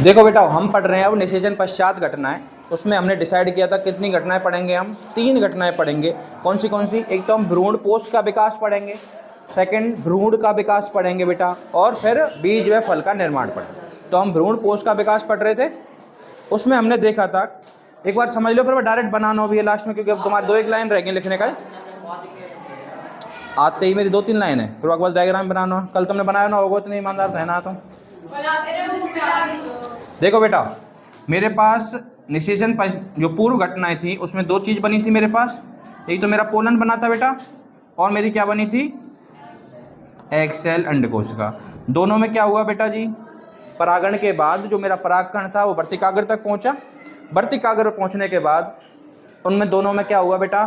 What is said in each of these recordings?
देखो बेटा, हम पढ़ रहे हैं अब निषेचन पश्चात घटनाएं। उसमें हमने डिसाइड किया था कितनी घटनाएं पढ़ेंगे हम, 3 घटनाएं पढ़ेंगे। कौन सी? एक तो हम भ्रूण पोष का विकास पढ़ेंगे, सेकंड भ्रूण का विकास पढ़ेंगे बेटा, और फिर बीज व फल का निर्माण पढ़ेंगे। तो हम भ्रूण पोष का विकास पढ़ रहे थे, उसमें हमने देखा था, एक बार समझ लो, फिर डायरेक्ट बनाना भी है लास्ट में, क्योंकि अब तुम्हारे 2-1 लाइन रह गई लिखने का। आते ही मेरी 2-3 लाइन है, फिर उसके बाद डायग्राम बनाना। कल तुमने बनाया ना होगा, इतने ईमानदार है ना तुम। देखो बेटा, मेरे पास निषेचन जो पूर्व घटनाएं थी उसमें 2 चीज़ बनी थी मेरे पास। एक तो मेरा पोलन बना था बेटा, और मेरी क्या बनी थी, एग सेल अंडकोश का। दोनों में क्या हुआ बेटा जी, परागण के बाद जो मेरा परागकण था वो वर्तिकाग्र तक पहुंचा। वर्तिकाग्र पहुंचने के बाद उनमें दोनों में क्या हुआ बेटा,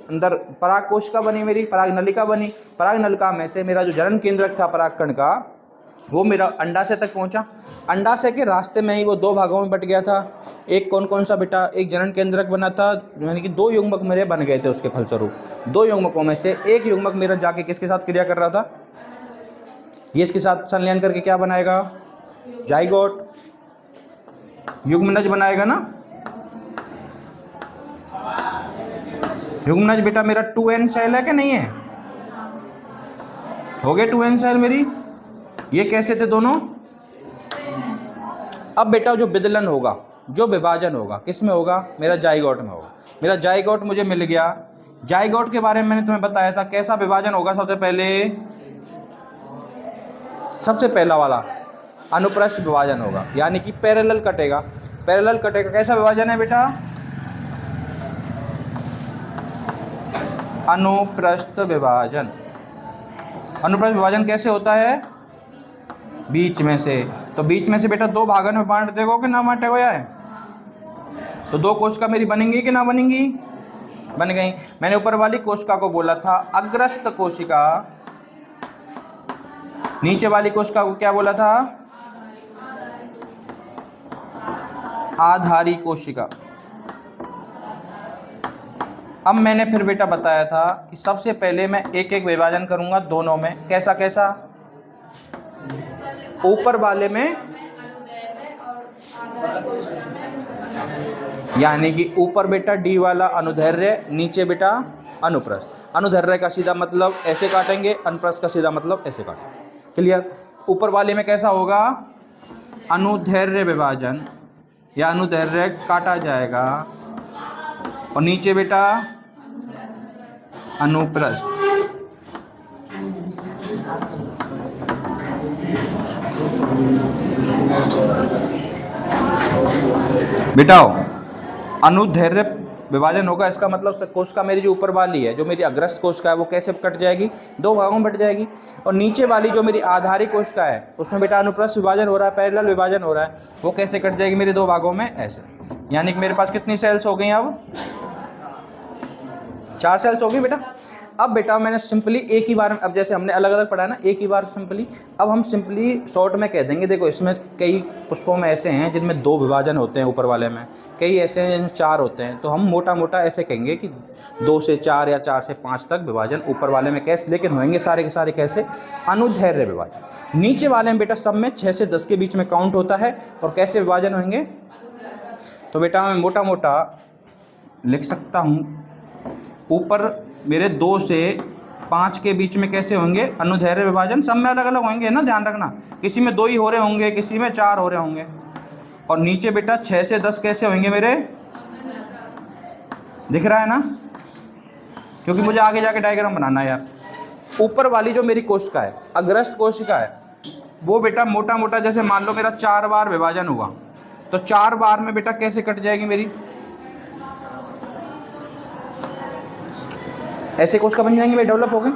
अंदर पराग कोशिका बनी, मेरी पराग नलिका बनी। पराग नलिका में से मेरा जो जनन केंद्रक था परागकण का, वो मेरा अंडाशय तक पहुंचा। अंडाशय के रास्ते में ही वो 2 भागों में बट गया था। एक कौन सा बेटा, एक जनन केंद्रक बना था, यानी कि 2 युग्मक मेरे बन गए थे उसके फलस्वरूप। 2 युग्मकों में से एक युग्मक मेरा जाके किसके साथ क्रिया कर रहा था, ये इसके साथ संलयन करके क्या बनाएगा, जाइगोट, युग्मनज बनाएगा ना। युग्मनज बेटा मेरा 2n सेल है कि नहीं है, हो गए 2n सेल मेरी। ये कैसे थे दोनों। अब बेटा जो विदलन होगा, जो विभाजन होगा, किस में होगा, मेरा जाइगोट में होगा। मेरा जाइगोट मुझे मिल गया। जाइगोट के बारे में मैंने तुम्हें बताया था, कैसा विभाजन होगा। सबसे पहला वाला अनुप्रस्थ विभाजन होगा, यानी कि पैरेलल कटेगा। पैरेलल कटेगा, कैसा विभाजन है बेटा, अनुप्रस्थ विभाजन। अनुप्रस्थ विभाजन कैसे होता है, बीच में से। तो बीच में से बेटा 2 भागों में बांट देगो कि ना बांटेगो यार। तो 2 कोशिका मेरी बनेंगी कि ना बनेंगी, बन गई। मैंने ऊपर वाली कोशिका को बोला था अग्रस्त कोशिका, नीचे वाली कोशिका को क्या बोला था, आधारी कोशिका। अब मैंने फिर बेटा बताया था कि सबसे पहले मैं एक एक विभाजन करूंगा दोनों में। कैसा कैसा, ऊपर वाले में, यानी कि ऊपर बेटा डी वाला अनुदैर्ध्य, नीचे बेटा अनुप्रस्थ। अनुदैर्ध्य का सीधा मतलब ऐसे काटेंगे, अनुप्रस्थ का सीधा मतलब ऐसे काटेंगे। क्लियर। ऊपर वाले में कैसा होगा, अनुदैर्ध्य विभाजन या अनुदैर्ध्य काटा जाएगा, और नीचे बेटा अनुप्रस्थ। बेटा अनुदैर्ध्य विभाजन होगा, इसका मतलब कोशिका मेरी जो ऊपर वाली है, जो मेरी अग्रस्त कोशिका है, वो कैसे कट जाएगी, 2 भागों में बट जाएगी। और नीचे वाली जो मेरी आधारी कोशिका है, उसमें बेटा अनुप्रस्थ विभाजन हो रहा है, पैरेलल विभाजन हो रहा है, वो कैसे कट जाएगी मेरी 2 भागों में, ऐसे। यानी कि मेरे पास कितनी सेल्स हो गई, अब 4 सेल्स हो गई बेटा। अब बेटा मैंने सिंपली एक ही बार, अब जैसे हमने अलग अलग पढ़ा ना, एक ही बार सिंपली, अब हम सिंपली शॉर्ट में कह देंगे। देखो इसमें कई पुष्पों में ऐसे हैं जिनमें 2 विभाजन होते हैं ऊपर वाले में, कई ऐसे हैं जिनमें 4 होते हैं। तो हम मोटा मोटा ऐसे कहेंगे कि 2 से 4 या 4 से 5 तक विभाजन ऊपर वाले में कैसे, लेकिन होंगे सारे के सारे कैसे, अनुदैर्ध्य विभाजन। नीचे वाले में बेटा सब में 6 से 10 के बीच में काउंट होता है, और कैसे विभाजन होंगे, तो बेटा मैं मोटा मोटा लिख सकता हूँ, ऊपर मेरे 2 से 5 के बीच में कैसे होंगे, अनुदैर्ध्य विभाजन। सब में अलग अलग होंगे ना, ध्यान रखना, किसी में 2 ही हो रहे होंगे, किसी में 4 हो रहे होंगे। और नीचे बेटा 6 से 10 कैसे होंगे मेरे, दिख रहा है ना, क्योंकि मुझे आगे जाके डायग्राम बनाना है यार। ऊपर वाली जो मेरी कोशिका है, अग्रस्त कोशिका है, वो बेटा मोटा मोटा जैसे मान लो मेरा 4 बार विभाजन हुआ, तो 4 बार में बेटा कैसे कट जाएगी मेरी, ऐसे कोशिका बन जाएंगे मेरे, डेवलप हो गए।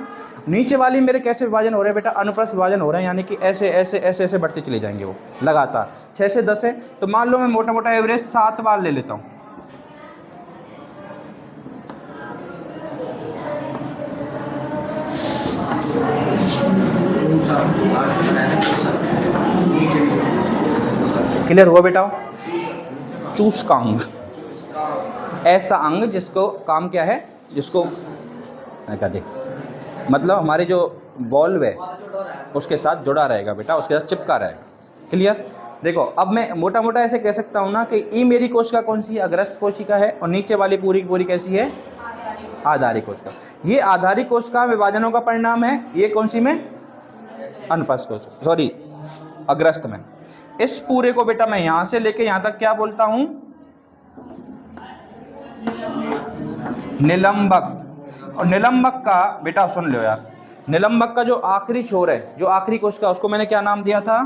नीचे वाली मेरे कैसे विभाजन हो रहे हैं बेटा, अनुप्रस्थ विभाजन हो रहे हैं, यानी कि ऐसे ऐसे ऐसे ऐसे बढ़ते चले जाएंगे वो लगातार। 6 से 10 है, तो मान लो मैं मोटा मोटा एवरेज 7 बार ले लेता हूँ। क्लियर हुआ बेटा। चूस का अंग, ऐसा अंग जिसको काम क्या है, जिसको कहते, मतलब हमारे जो वॉल्व है उसके साथ जुड़ा रहेगा बेटा, उसके साथ चिपका रहेगा। क्लियर। देखो अब मैं मोटा मोटा ऐसे कह सकता हूँ ना कि ई मेरी कोशिका कौन सी है, अग्रस्त कोशिका है, और नीचे वाली पूरी की पूरी कैसी है, आधारी कोशिका। ये आधारी कोशिका विभाजनों का परिणाम है, ये कौन सी में, अनुप्रस्थ कोशिका, सॉरी अग्रस्त में। इस पूरे को बेटा मैं यहां से लेके यहां तक क्या बोलता हूं, निलंबक। और निलंबक का बेटा सुन लो यार, निलंबक का जो आखिरी छोर है, जो आखिरी कोशिका, उसको मैंने क्या नाम दिया था,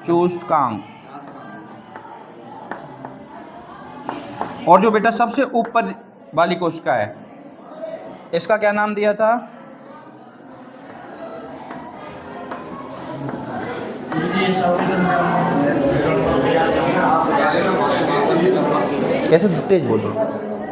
चूस्कांक। और जो बेटा सबसे ऊपर वाली कोशिका है, इसका क्या नाम दिया था, कैसे तेज बोल रहे हो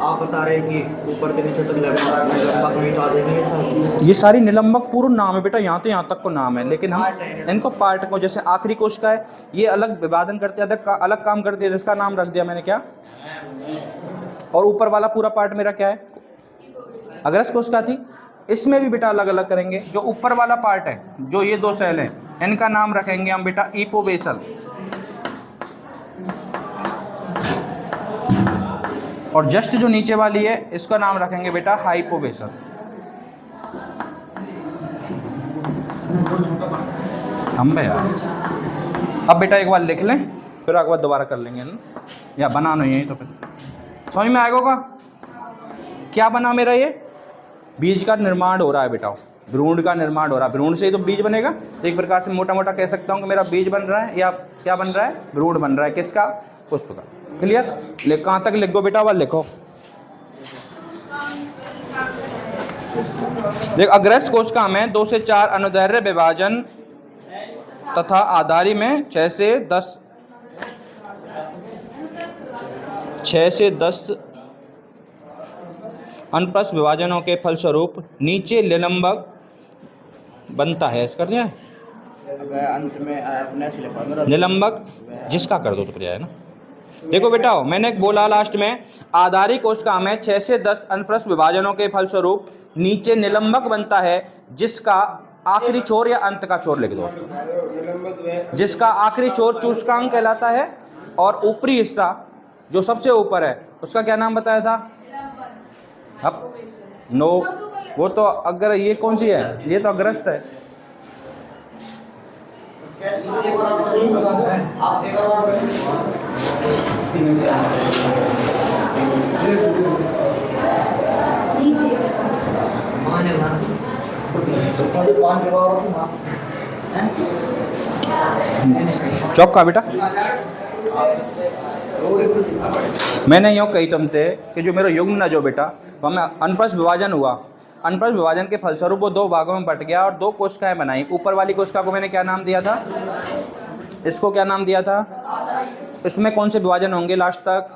आप बता रहे हैं कि ऊपर से नीचे तक निलंबक में तो आ जाएंगे ये सारी निलंबक पूर्ण नाम है बेटा, यहाँ तो यहाँ तक को नाम है, लेकिन हम इनको पार्ट को, जैसे आखिरी कोशिका है ये अलग विभाजन करते हैं, अलग काम करते हैं, इसका नाम रख दिया मैंने क्या, और ऊपर वाला पूरा पार्ट मेरा क्या है, अग्रस्त कोशिका थी। इसमें भी बेटा अलग अलग करेंगे, जो ऊपर वाला पार्ट है, जो ये दो सेल हैं, इनका नाम रखेंगे हम बेटा इपोबेसल, और जस्ट जो नीचे वाली है इसका नाम रखेंगे बेटा हाइपोबेसल। हम यार अब बेटा एक बार लिख लें, फिर एक बार दोबारा कर लेंगे ना, या बनाना यही तो फिर समझ में आएगा का क्या बना मेरा, ये बीज का निर्माण हो रहा है बेटा, भ्रूण का निर्माण हो रहा है, भ्रूण से ही तो बीज बनेगा। एक प्रकार से मोटा मोटा कह सकता हूँ कि मेरा बीज बन रहा है, या क्या बन रहा है, भ्रूण बन रहा है, किसका, पुष्प का। क्लियर। कहाँ तक लिख दो बेटा, वह लिखो। देख अग्रस्त कोशिका में 2 से 4 अनुदैर्ध्य विभाजन तथा आधारी में 6 से 10 अनुप्रस्थ विभाजनों के फलस्वरूप नीचे निलंबक बनता है। इसका क्या है, अंत में अपने से लिखा निलंबक, जिसका कर दो तो पर्याय है ना। देखो बेटा मैंने बोला लास्ट में, आधारी कोशिका में 6 से 10 अनुप्रस्थ विभाजनों के फलस्वरूप नीचे निलंबक बनता है, जिसका आखिरी छोर या अंत का छोर लिख दो, जिसका आखिरी छोर चूस्कांक कहलाता है, और ऊपरी हिस्सा जो सबसे ऊपर है उसका क्या नाम बताया था, अब नो, वो तो अगर ये कौन सी है, ये तो अग्रस्त है। चौका बेटा मैंने यूँ कही तुमसे कि जो मेरा युग्म न जो बेटा वह में अनुप्रस्थ विभाजन हुआ, अनुप्रस्थ विभाजन के फलस्वरूप वो 2 भागों में बट गया और 2 कोशिकाएं बनाई। ऊपर वाली कोशिका को मैंने क्या नाम दिया था, इसको क्या नाम दिया था, इसमें कौन से विभाजन होंगे लास्ट तक,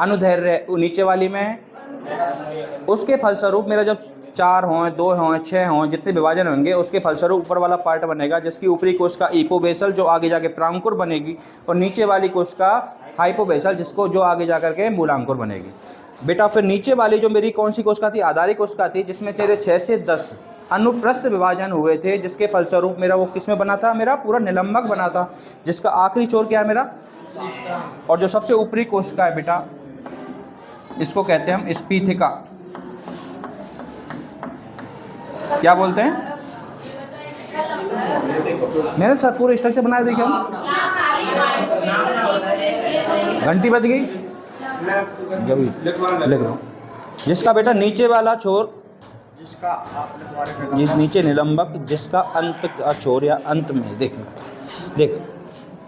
अनुदैर्ध्य, नीचे वाली में, उसके फलस्वरूप मेरा जब 4 हों, 2 हों, 6 हों, जितने विभाजन होंगे उसके फलस्वरूप ऊपर वाला पार्ट बनेगा, जिसकी ऊपरी कोशिका इपोबेसल जो आगे जाके प्रांकुर बनेगी, और नीचे वाली कोशिका हाइपोबेसल जिसको जो आगे जाकर के मूलांकुर बनेगी। बेटा फिर नीचे वाली जो मेरी कौन सी कोशिका थी, आधारी कोशिका थी, जिसमें तेरे 6 से 10 अनुप्रस्थ विभाजन हुए थे, जिसके फलस्वरूप मेरा वो किसमें बना था, मेरा पूरा निलंबक बना था, जिसका आखिरी छोर क्या है मेरा, और जो सबसे ऊपरी कोशिका है बेटा इसको कहते हैं हम स्पीथिका। क्या बोलते हैं, मैंने सर पूरे स्ट्रक्चर बनाया, देखिए घंटी बज गई जब लिख रहा हूँ, जिसका बेटा नीचे वाला छोर, जिस नीचे निलंबक, जिसका अंत का छोर या अंत में देख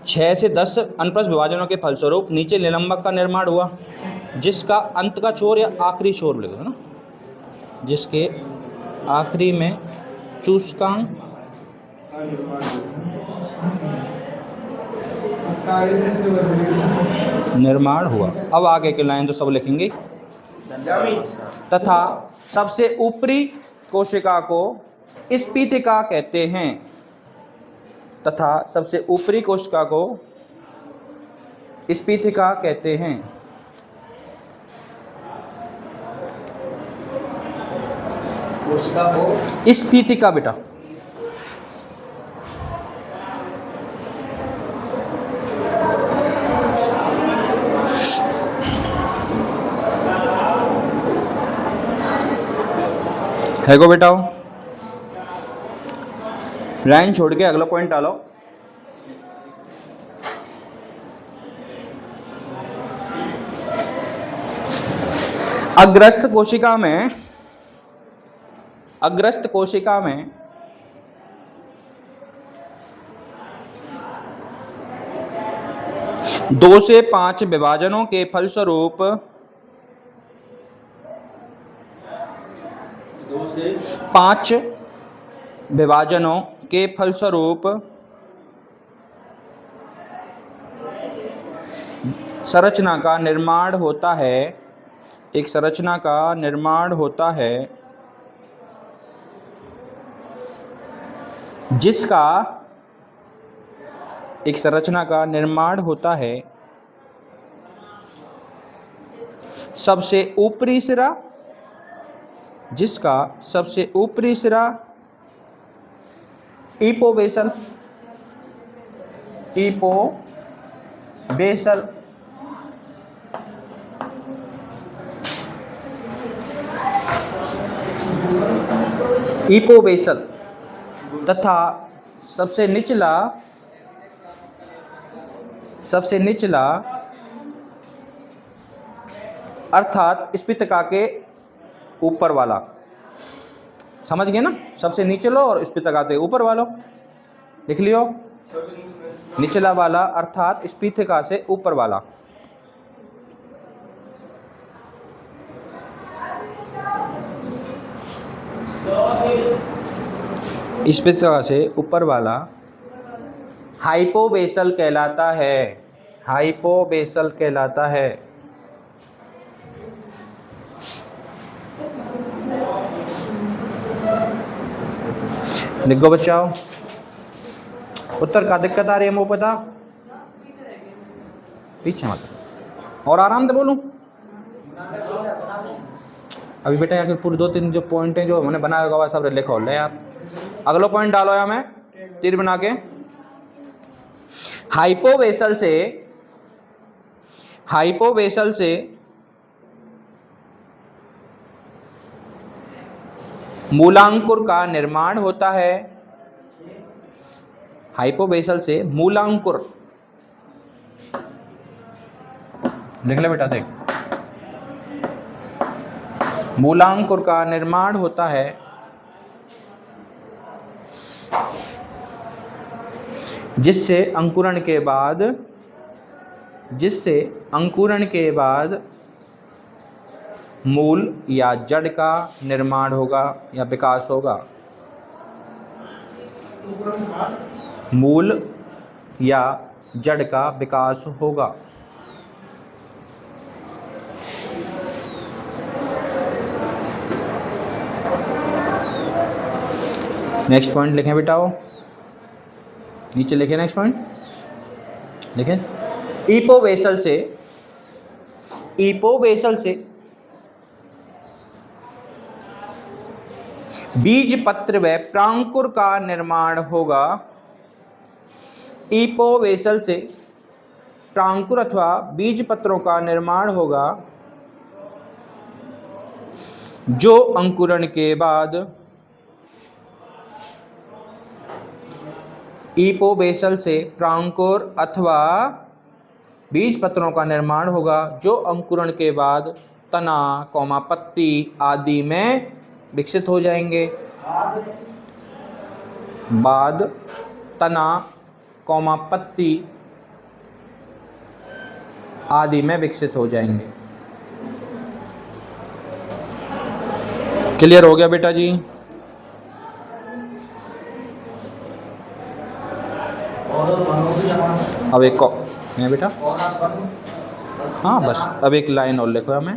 6 से 10 अनुप्रस्थ विभाजनों के फलस्वरूप नीचे निलंबक का निर्माण हुआ, जिसका अंत का छोर या आखिरी छोर लिखो ना, जिसके आखिरी में चूस्कांक निर्माण हुआ। अब आगे के लाइन तो सब लिखेंगे, तथा सबसे ऊपरी कोशिका को स्पीथिका कहते हैं, तथा सबसे ऊपरी कोशिका को स्पीथिका कहते हैं। कोशिका को स्फीतिका बेटा है को बेटा, लाइन छोड़ के अगला पॉइंट डालो। अग्रस्त कोशिका में दो से 5 विभाजनों के फलस्वरूप 5 विभाजनों के फलस्वरूप संरचना का निर्माण होता है। एक संरचना का निर्माण होता है जिसका एक संरचना का निर्माण होता है सबसे ऊपरी सिरा, जिसका सबसे ऊपरी सिरा इपोबेसल तथा सबसे निचला अर्थात स्फीतका के ऊपर वाला, समझ गए ना, सबसे नीचे लो और स्फीतका के ऊपर वाला लिख लियो, निचला वाला अर्थात स्फीतका से ऊपर वाला। स्फीतका से ऊपर वाला हाइपोबेसल कहलाता है, हाइपोबेसल कहलाता है। लिखो बच्चों, उत्तर का दिक्कत आ रही है मुझे पता, पीछे मत और आराम से बोलूं। अभी बेटा यार पूरे 2-3 जो पॉइंट हैं जो मैंने बनाया होगा सब लिखो ले यार। अगला पॉइंट डालो यार, मैं तीर बना के। हाइपोबेसल से मूलांकुर का निर्माण होता है। हाइपोबेसल से मूलांकुर, देख ले बेटा, देख, मूलांकुर का निर्माण होता है जिससे अंकुरण के बाद मूल या जड़ का निर्माण होगा या विकास होगा। मूल या जड़ का विकास होगा। नेक्स्ट पॉइंट लिखें बेटा, वो नीचे लिखें, नेक्स्ट पॉइंट लिखें। इपोबेसल से बीज पत्र व प्रांकुर का निर्माण होगा। इपोबेसल से प्रांकुर अथवा बीज पत्रों का निर्माण होगा जो अंकुरण के बाद इपोबेसल से प्रांकुर अथवा बीज पत्रों का निर्माण होगा जो अंकुरण के बाद तना, पत्ती आदि में विकसित हो जाएंगे। बाद तना, पत्ती आदि में विकसित हो जाएंगे। क्लियर हो गया बेटा जी? अब एक है बेटा, हाँ बस अब एक लाइन और लिखो हमें।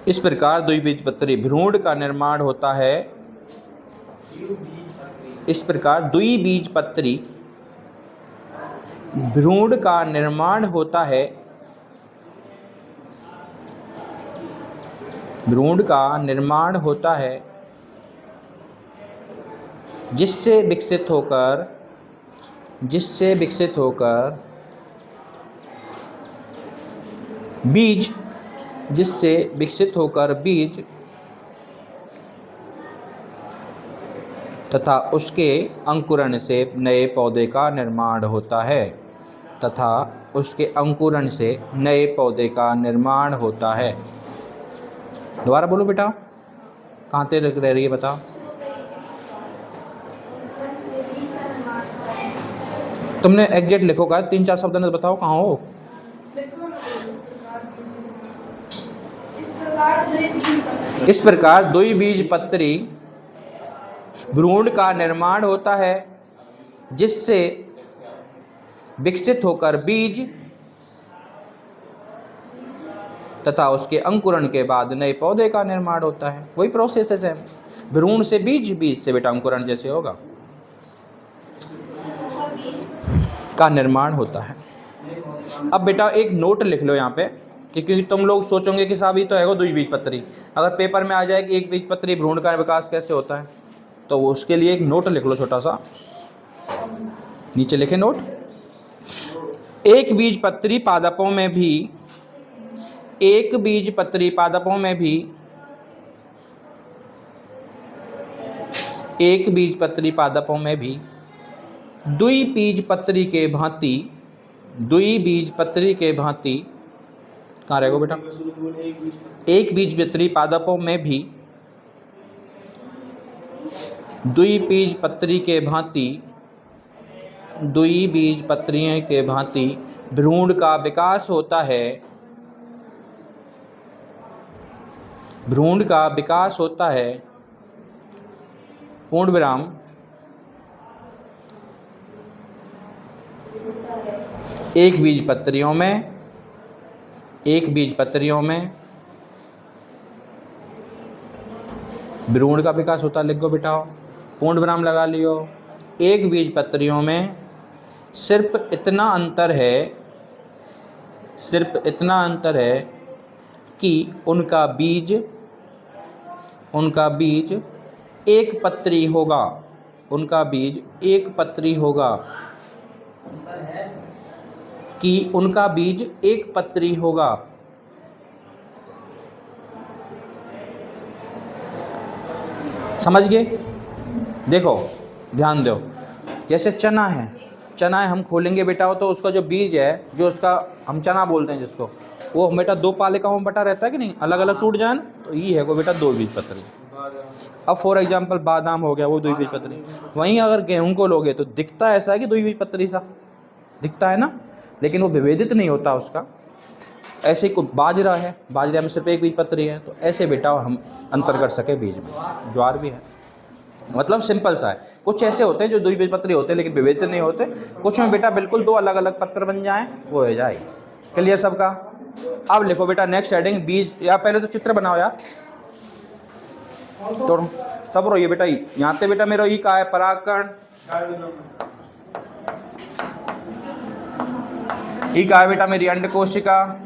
इस प्रकार द्विबीजपत्री भ्रूण का निर्माण होता है। इस प्रकार द्विबीजपत्री भ्रूण का निर्माण होता है। भ्रूण का निर्माण होता है जिससे विकसित होकर बीज तथा उसके अंकुरण से नए पौधे का निर्माण होता है, तथा उसके अंकुरण से नए पौधे का निर्माण होता है। दोबारा बोलो बेटा, कहाँ तक रह रही है बताओ। तुमने एग्जैक्ट लिखो का 3-4 शब्द में बताओ कहाँ हो। इस प्रकार द्विबीजपत्री भ्रूण का निर्माण होता है, जिससे विकसित होकर बीज तथा उसके अंकुरण के बाद नए पौधे का निर्माण होता है। वही प्रोसेस है सेम, भ्रूण से बीज, बीज से बेटा अंकुरण जैसे होगा का निर्माण होता है। अब बेटा एक नोट लिख लो यहाँ पे, क्योंकि तुम लोग सोचोगे कि साहब ये तो है द्विबीजपत्री, अगर पेपर में आ जाए कि एक बीजपत्री भ्रूण का विकास कैसे होता है, तो उसके लिए एक नोट लिख लो छोटा सा, नीचे लिखे नोट। एक बीजपत्री पादपों में भी, एक बीजपत्री पादपों में भी, एक बीजपत्री पादपों में भी द्विबीजपत्री के भांति, द्विबीजपत्री के भांति, कहाँ रहेगा बेटा, एक बीजपत्री पादपों में भी द्विबीजपत्री के भांति, द्विबीजपत्रियों के भांति भ्रूण का विकास होता है, भ्रूण का विकास होता है, पूर्ण विराम, एक बीजपत्रियों में, एक बीजपत्रियों में भ्रूण का विकास होता है। लिख गो बेटा, पूर्ण विराम लगा लियो। एक बीजपत्रियों में सिर्फ इतना अंतर है, सिर्फ इतना अंतर है कि उनका बीज, उनका बीज एक पत्री होगा, उनका बीज एक पत्री होगा, कि उनका बीज एक पत्री होगा। समझ गए? देखो ध्यान दो, जैसे चना है, चना है हम खोलेंगे बेटा तो उसका जो बीज है, जो उसका हम चना बोलते हैं जिसको, वो बेटा 2 पालिकाओं में बटा रहता है कि नहीं, अलग अलग टूट जाए, तो ये है वो बेटा 2 बीजपत्री। अब फॉर एग्जांपल बादाम हो गया, वो 2 बीजपत्री। वहीं अगर गेहूं को लोगे तो दिखता ऐसा है कि 2 बीजपत्री सा दिखता है ना, लेकिन वो विभेदित नहीं होता उसका। ऐसे ही बाजरा है, बाजरा में सिर्फ एक बीजपत्री है, तो ऐसे बेटा हम अंतर कर सके बीज में। ज्वार भी है, मतलब सिंपल सा है। कुछ ऐसे होते हैं जो 2 बीजपत्री होते हैं लेकिन विभेदित नहीं होते, कुछ में बेटा बिल्कुल 2 अलग अलग पत्र बन जाएं, वो हो जाए। क्लियर सबका? अब लिखो बेटा नेक्स्ट हेडिंग बीज, या पहले तो चित्र बनाओ यार, तो सब रो ये बेटा, यहाँ पे बेटा मेरा ई का है परागकण, ई का है बेटा मेरी अंड कोशिका,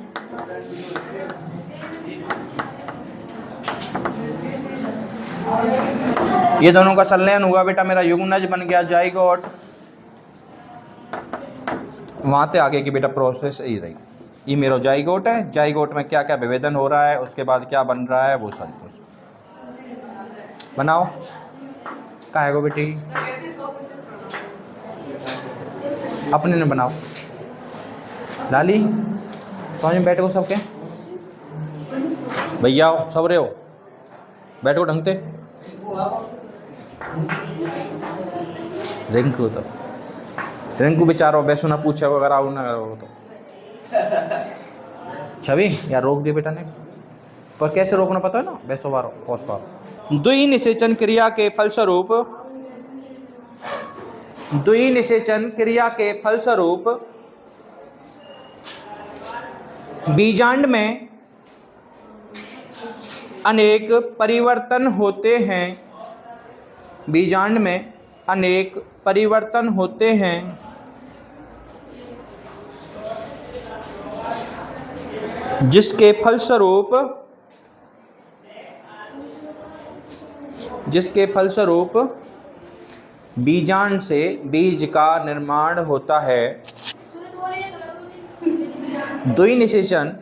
ये दोनों का संलयन हुआ बेटा मेरा युग्मनज बन गया जाइगोट। वहां से आगे की बेटा प्रोसेस यही रही। ये मेरा जाइगोट है, जाइगोट में क्या क्या विभेदन हो रहा है, उसके बाद क्या बन रहा है, वो सारी कुछ बनाओ। कहाँ है गो बेटी, अपने ने बनाओ। लाली समझ में बैठो सबके, भैया आओ सब रहे हो, बैठो ढंग से। रिंकू तो रिंकू बेचारो वैसो ना पूछे अगर आओ ना करो तो छवि यार रोक दिया बेटा ने, पर कैसे रोकना पता है ना, वैसो बारो पौष बारो। द्विनिषेचन क्रिया के फलस्वरूप, द्विनिषेचन क्रिया के फलस्वरूप बीजांड में अनेक परिवर्तन होते हैं, बीजांड में अनेक परिवर्तन होते हैं, जिसके फलस्वरूप बीजांड से बीज का निर्माण होता है। द्विनिषेचन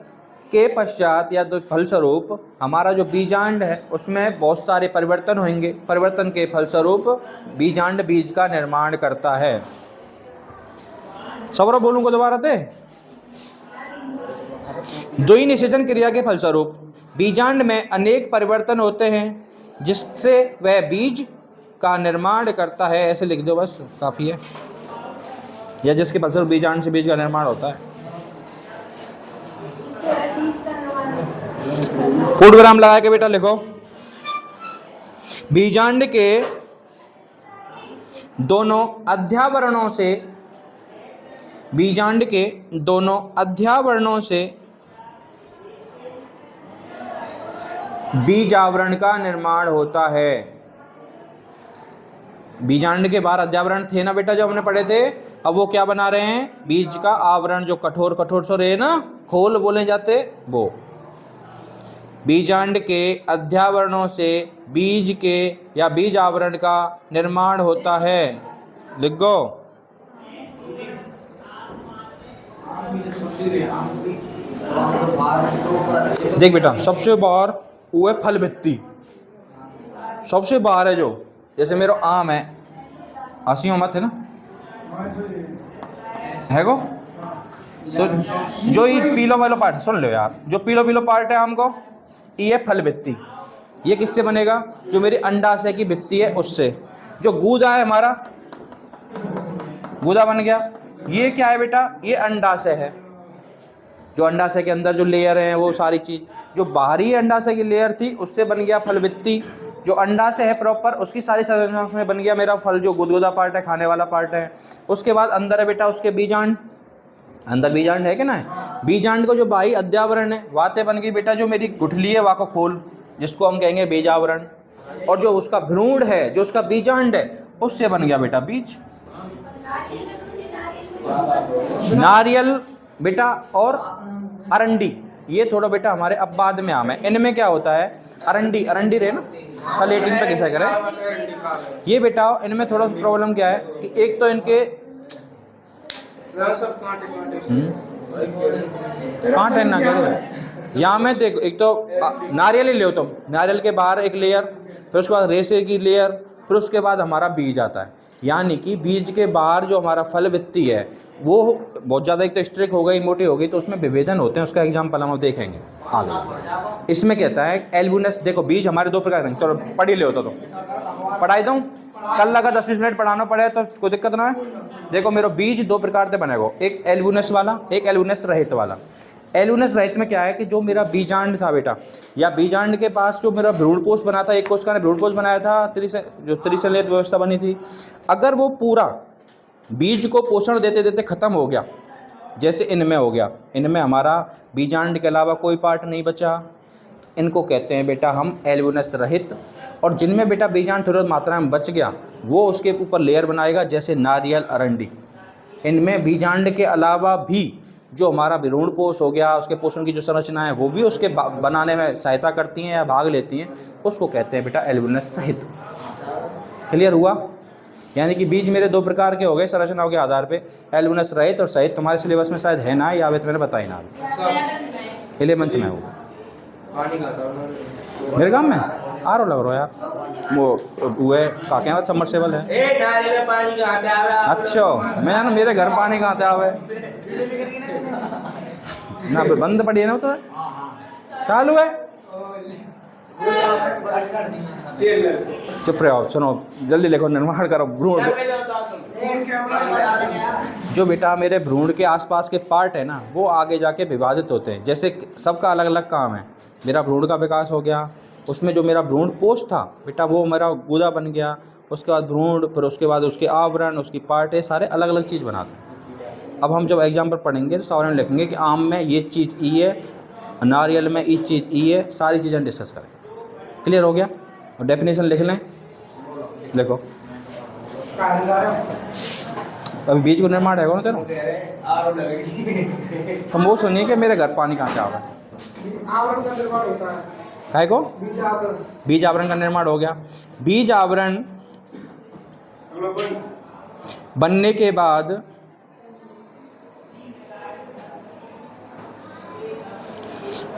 के पश्चात या तो फलस्वरूप हमारा जो बीजांड है उसमें बहुत सारे परिवर्तन होंगे। परिवर्तन के फलस्वरूप बीजांड बीज का निर्माण करता है। सौरभ बोलूंगा दोबारा थे। द्वि निषेचन क्रिया के फलस्वरूप बीजांड में अनेक परिवर्तन होते हैं जिससे वह बीज का निर्माण करता है। ऐसे लिख दो बस, काफी है। या जिसके फलस्वरूप बीजांड से बीज का निर्माण होता है। पूर्ण विराम लगा के बेटा लिखो। बीजांड के दोनों अध्यावरणों से, बीजांड के दोनों अध्यावरणों से बीज आवरण का निर्माण होता है। बीजांड के बाहर अध्यावरण थे ना बेटा जो हमने पढ़े थे, अब वो क्या बना रहे हैं? बीज का आवरण, जो कठोर कठोर सो रहे ना, खोल बोले जाते वो। बीजांड के अध्यावरणों से बीज के या बीज आवरण का निर्माण होता है। लिख गो। देख बेटा, सबसे बाहर वो है फल भित्ति, सबसे बाहर है जो, जैसे मेरा आम है, हंसियों मत है ना, है गो। तो जो ये पीलो वाला पार्ट, सुन लो यार, जो पीलो पीलो पार्ट है आम को, ये फल भित्ति। ये किससे बनेगा? जो मेरी अंडाशय की भित्ति है उससे। जो गूदा है हमारा, गूदा बन गया। ये क्या है बेटा? ये अंडाशय है। जो अंडाशय के अंदर जो लेयर है वो सारी चीज, जो बाहरी अंडाशय की लेयर थी उससे बन गया फल भित्ति। जो अंडाशय है प्रॉपर, उसकी सारी संरचना में बन गया मेरा फल, जो गुदगुदा पार्ट है, खाने वाला पार्ट है। उसके बाद अंदर है बेटा उसके बीजांड, अंदर बीजांड है कि ना? बीजांड को जो बाह्य अध्यावरण है, वाते बन गई बेटा जो मेरी गुठली है, वाको खोल, जिसको हम कहेंगे बीजावरण। और जो उसका भ्रूण है, जो उसका बीजांड है, उससे बन गया बेटा बीज। नारियल बेटा और अरंडी, ये थोड़ा बेटा हमारे अब बाद में आम है। इनमें क्या होता है? अरंडी, अरंडी रहे ना, सलेटिन पे कैसा करें ये बेटा। इनमें थोड़ा प्रॉब्लम क्या है कि एक तो इनके कांटे ना करो। यहाँ में देखो, एक तो नारियल ही ले तुम, नारियल के बाहर एक लेयर, फिर उसके बाद रेशे की लेयर, फिर उसके बाद हमारा बीज आता है। यानी कि बीज के बाहर जो हमारा फल भित्ति है वो बहुत ज़्यादा एक तो स्ट्रिक हो गई, मोटी हो गई, तो उसमें विभेदन होते हैं। उसका एग्जाम्पल हम देखेंगे आगे। इसमें कहता है एल्बुनस। देखो बीज हमारे दो प्रकार के, चलो पढ़ ही ले होता तो पढ़ाई दूँ, कल अगर 10-20 मिनट पढ़ाना पड़े तो कोई दिक्कत ना है। देखो मेरा बीज दो प्रकार से बनेगा, एक एल्बुनस वाला, एक एल्बुनस रहित वाला। एल्बुनस रहित में क्या है कि जो मेरा बीजांड था बेटा, या बीजांड के पास जो मेरा भ्रूणपोष बना था, एक कोशिका ने भ्रूणपोष बनाया था, जो त्रिशल्यित व्यवस्था बनी थी, अगर वो पूरा बीज को पोषण देते देते खत्म हो गया, जैसे इनमें हो गया, इनमें हमारा बीजांड के अलावा कोई पार्ट नहीं बचा, इनको कहते हैं बेटा हम एल्बुनस रहित। और जिनमें बेटा बीजांड थोड़ी मात्रा में बच गया, वो उसके ऊपर लेयर बनाएगा, जैसे नारियल, अरंडी। इनमें बीजांड के अलावा भी जो हमारा भ्रूणपोष हो गया, उसके पोषण की जो संरचना है वो भी उसके बनाने में सहायता करती हैं या भाग लेती हैं, उसको कहते हैं बेटा एल्बुनस सहित। क्लियर हुआ? यानी कि बीज मेरे दो प्रकार के हो गए संरचनाओं के आधार पे, एल्बुनस रहित और सहित। तुम्हारे सिलेबस में शायद है ना, या अभी तो मैंने बताई ना, 11th में होगा। मेरे गाँव में आर लग रहा यार, वो है काके बाद सबमर्सिबल है। अच्छा, मैं ना मेरे घर पानी कहाँ आवे ना, बंद पड़ी है ना, तो चालू है। चुप रहो, सुनो, जल्दी लिखो, निर्माण करो। भ्रूण, जो बेटा मेरे भ्रूण के आसपास के पार्ट है ना, वो आगे जाके विभाजित होते हैं। जैसे सबका अलग अलग काम है। मेरा भ्रूण का विकास हो गया, उसमें जो मेरा भ्रूण पोष था बेटा वो मेरा गुदा बन गया, उसके बाद भ्रूण, फिर उसके बाद उसके आवरण, उसकी पार्ट है, सारे अलग अलग चीज़ बनाते हैं। अब हम जब एग्जाम पर पढ़ेंगे तो सावरण लिखेंगे कि आम में ये चीज़ ई है, नारियल में ये चीज़ ई है, सारी चीज़ें डिस्कस करें। क्लियर हो गया? और डेफिनेशन लिख लें, देखो अभी बीज को निर्माण है ना तेरा, तुम वो सुनिए कि मेरे घर पानी कहाँ से आ रहा है। काय को? बीज आवरण का निर्माण हो गया। बीज आवरण बनने के बाद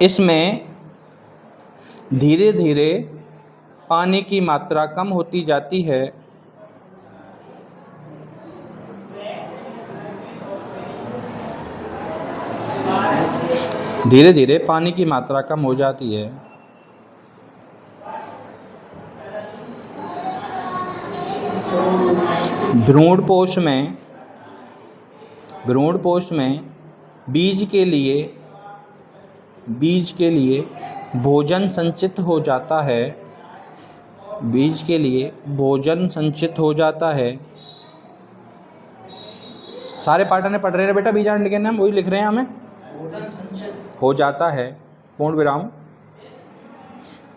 इसमें धीरे धीरे पानी की मात्रा कम होती जाती है। धीरे धीरे पानी की मात्रा कम हो जाती है। भ्रूणपोष में बीज के लिए भोजन संचित हो जाता है। बीज के लिए भोजन संचित हो जाता है। सारे पार्टनर पढ़ रहे हैं बेटा, बीजांड के नाम वही लिख रहे हैं हमें। हो जाता है, पूर्ण विराम।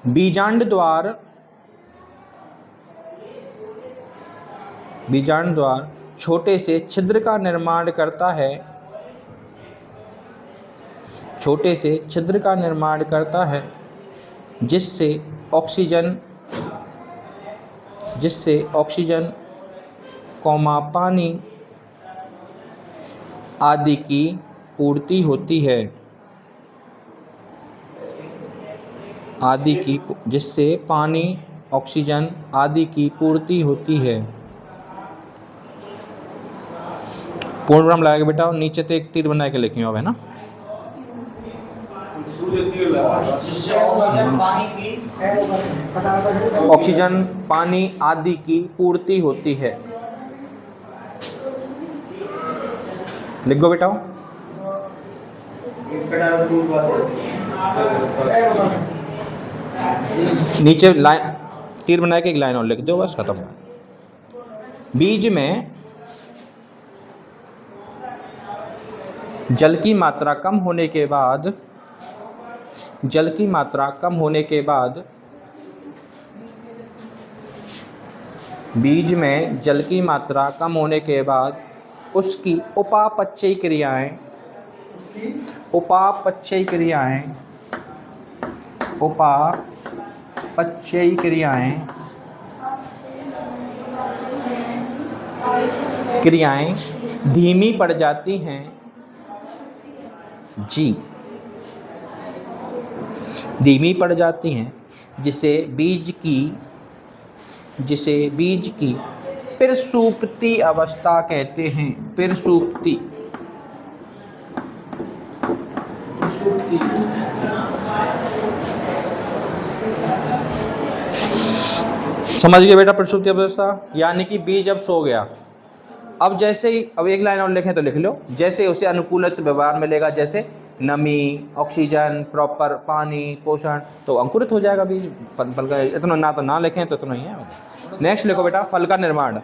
बीजांड द्वार छोटे से छिद्र का निर्माण करता है। छोटे से छिद्र का निर्माण करता है जिससे ऑक्सीजन पानी आदि की पूर्ति होती है। जिससे पानी, ऑक्सीजन आदि की पूर्ति होती है। पूर्ण विराम लगाएगा बेटा, और नीचे तो एक तीर बना के लिखी हो है ना। ऑक्सीजन पानी आदि की पूर्ति होती है। लिख गो बेटा। नीचे लाइन तीर बना के एक लाइन और लिख दो, बस खत्म। बीज में जल की मात्रा कम होने के बाद बीज में जल की मात्रा कम होने के बाद उसकी उपापचयी क्रियाएं धीमी पड़ जाती हैं। धीमी पड़ जाती हैं, जिसे बीज की प्रसुप्ति अवस्था कहते हैं। प्रसुप्ति। समझ गए बेटा प्रसुप्ति अवस्था, यानी कि बीज अब सो गया। अब जैसे ही, अब एक लाइन और लिखें तो लिख लो, जैसे उसे अनुकूलित व्यवहार मिलेगा, जैसे नमी, ऑक्सीजन, प्रॉपर पानी, पोषण, तो अंकुरित हो जाएगा बीज। फल का इतना ना तो ना लिखें तो इतना ही है। नेक्स्ट लिखो बेटा, फल का निर्माण।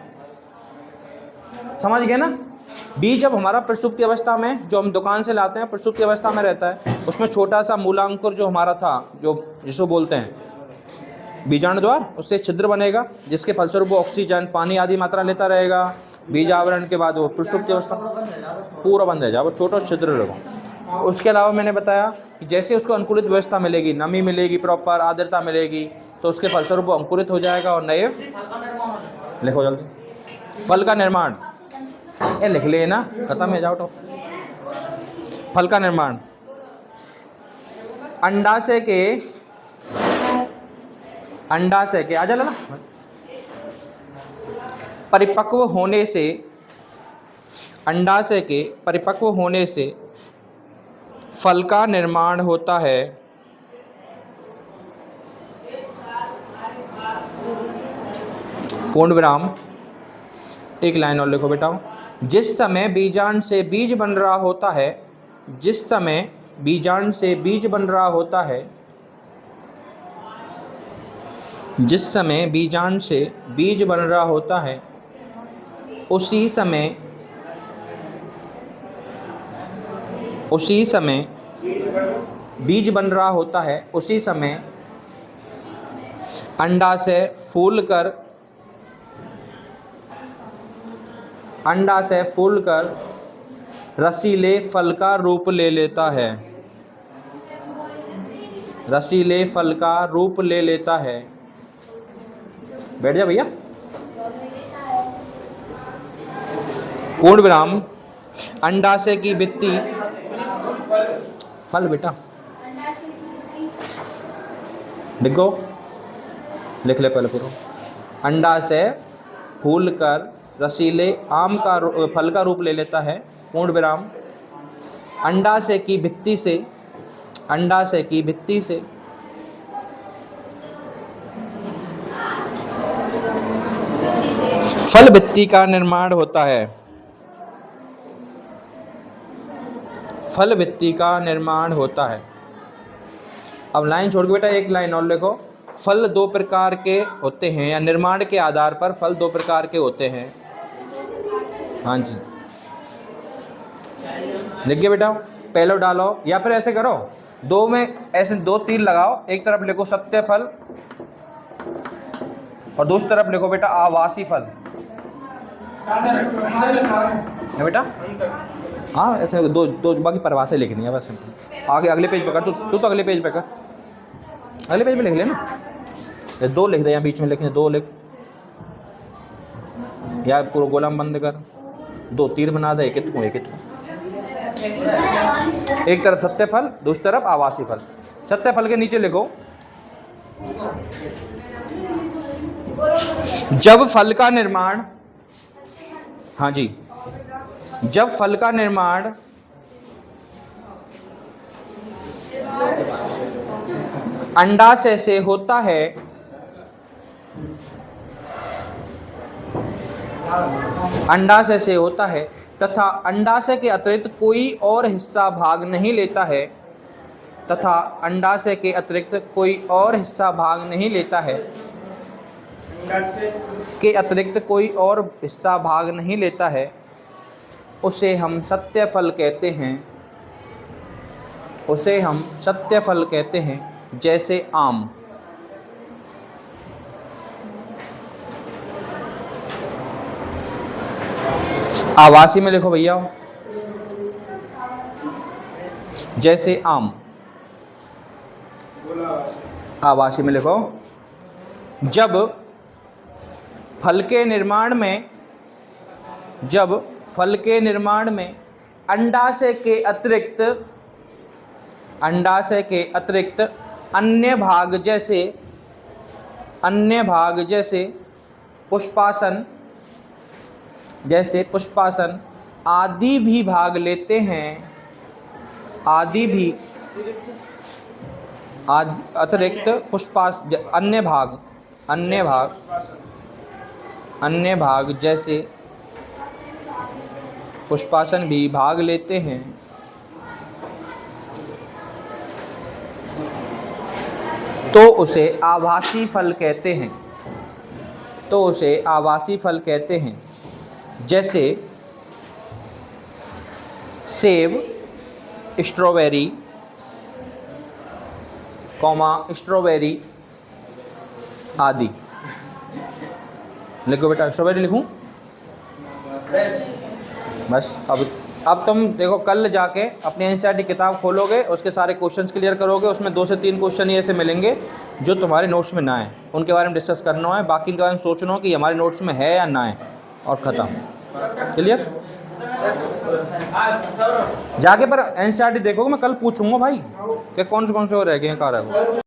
समझ गए ना। बीज जब हमारा प्रसुप्ति अवस्था में, जो हम दुकान से लाते हैं, प्रसुप्ति अवस्था में रहता है, उसमें छोटा सा मूलांकुर जो हमारा था, जो जिसको बोलते हैं बीजांड द्वार, उससे छिद्र बनेगा, जिसके फलस्वरूप वो ऑक्सीजन पानी आदि मात्रा लेता रहेगा। बीज आवरण के बाद वो प्रसुप्ति अवस्था पूरा बंद है, वो छोटा छिद्र रहेगा। उसके अलावा मैंने बताया कि जैसे उसको अनुकूलित व्यवस्था मिलेगी, नमी मिलेगी, प्रॉपर आर्द्रता मिलेगी, तो उसके फलस्वरूप वो अंकुरित हो जाएगा और नए, लिखो जल्दी, फल का निर्माण। ये लिख ले ना, खत्म है, जाओ तो। फल का निर्माण अंडाशय के आ जा ना, परिपक्व होने से, अंडाशय के परिपक्व होने से फल का निर्माण होता है। पूर्ण विराम। एक लाइन और लिखो बेटा, जिस समय बीजांड से बीज बन रहा होता है, जिस समय बीजांड से बीज बन रहा होता है, जिस समय बीजांड से बीज बन रहा होता है, उसी समय बीज बन रहा होता है, उसी समय अंडाशय फूलकर रसीले फल का रूप ले लेता है। रसीले फल का रूप ले लेता है। बैठ जा भैया। पूर्ण विराम। अंडाशय की भित्ति, फल बेटा, देखो, लिख ले पहले पूरा। अंडा से फूल कर रसीले आम का फल का रूप ले लेता है, पूर्ण विराम। अंडा से की भित्ति से, अंडा से की भित्ति से फल भित्ति का निर्माण होता है, फल भित्ति का निर्माण होता है। अब लाइन छोड़ के बेटा एक लाइन और लिखो। फल दो प्रकार के होते हैं, या निर्माण के आधार पर फल दो प्रकार के होते हैं। हाँ जी, लिख गए बेटा। पहले डालो, या फिर ऐसे करो, दो में ऐसे दो तीर लगाओ। एक तरफ लिखो सत्य फल और दूसरी तरफ लिखो बेटा आवासी फल। है बेटा, हाँ ऐसे दो दो बाकी परिभाषा लिखनी है बस। आगे अगले पेज पे कर, तू तो अगले पेज पे कर, अगले पेज पे लिख लेना। ये दो लिख दे, यहाँ बीच में लिखने दो लिख, या पूरा गोला बंद कर, दो तीर बना दे, एक एक तरफ सत्य फल, दूसरी तरफ आवासी फल। सत्य फल के नीचे लिखो जब फल का निर्माण, हाँ जी, जब फल का निर्माण अंडाशय से होता है, अंडाशय से होता है तथा अंडाशय के अतिरिक्त कोई और हिस्सा भाग नहीं लेता है, तथा अंडाशय के अतिरिक्त कोई और हिस्सा भाग नहीं लेता है, के अतिरिक्त कोई और हिस्सा भाग नहीं लेता है, उसे हम सत्य फल कहते हैं, उसे हम सत्य फल कहते हैं। जैसे आम। आवासी में लिखो भैया, जैसे आम। आवासी में लिखो जब फल के निर्माण में, जब फल के निर्माण में अंडाशय के अतिरिक्त, अंडाशय के अतिरिक्त अन्य भाग जैसे, अन्य भाग जैसे पुष्पासन, जैसे पुष्पासन आदि भी भाग लेते हैं, आदि भी अतिरिक्त पुष्पास अन्य भाग, अन्य भाग, अन्य भाग जैसे पुष्पासन भी भाग लेते हैं, तो उसे आभासी फल कहते हैं, तो उसे आभासी फल कहते हैं। जैसे सेब, स्ट्रॉबेरी, कॉमा स्ट्रॉबेरी आदि। लिखो बेटा, स्ट्रॉबेरी लिखूं बस। अब तुम देखो, कल जाके अपनी एनसीईआरटी किताब खोलोगे, उसके सारे क्वेश्चंस क्लियर करोगे। उसमें 2 से 3 क्वेश्चन ही ऐसे मिलेंगे जो तुम्हारे नोट्स में ना है, उनके बारे में डिस्कस करना है। बाकी के बारे में सोचना हो कि हमारे नोट्स में है या ना है, और ख़त्म। क्लियर? जाके पर एनसीईआरटी देखोगे, मैं कल पूछूंगा भाई कि कौन से हो रह गए, कहाँ रह गए।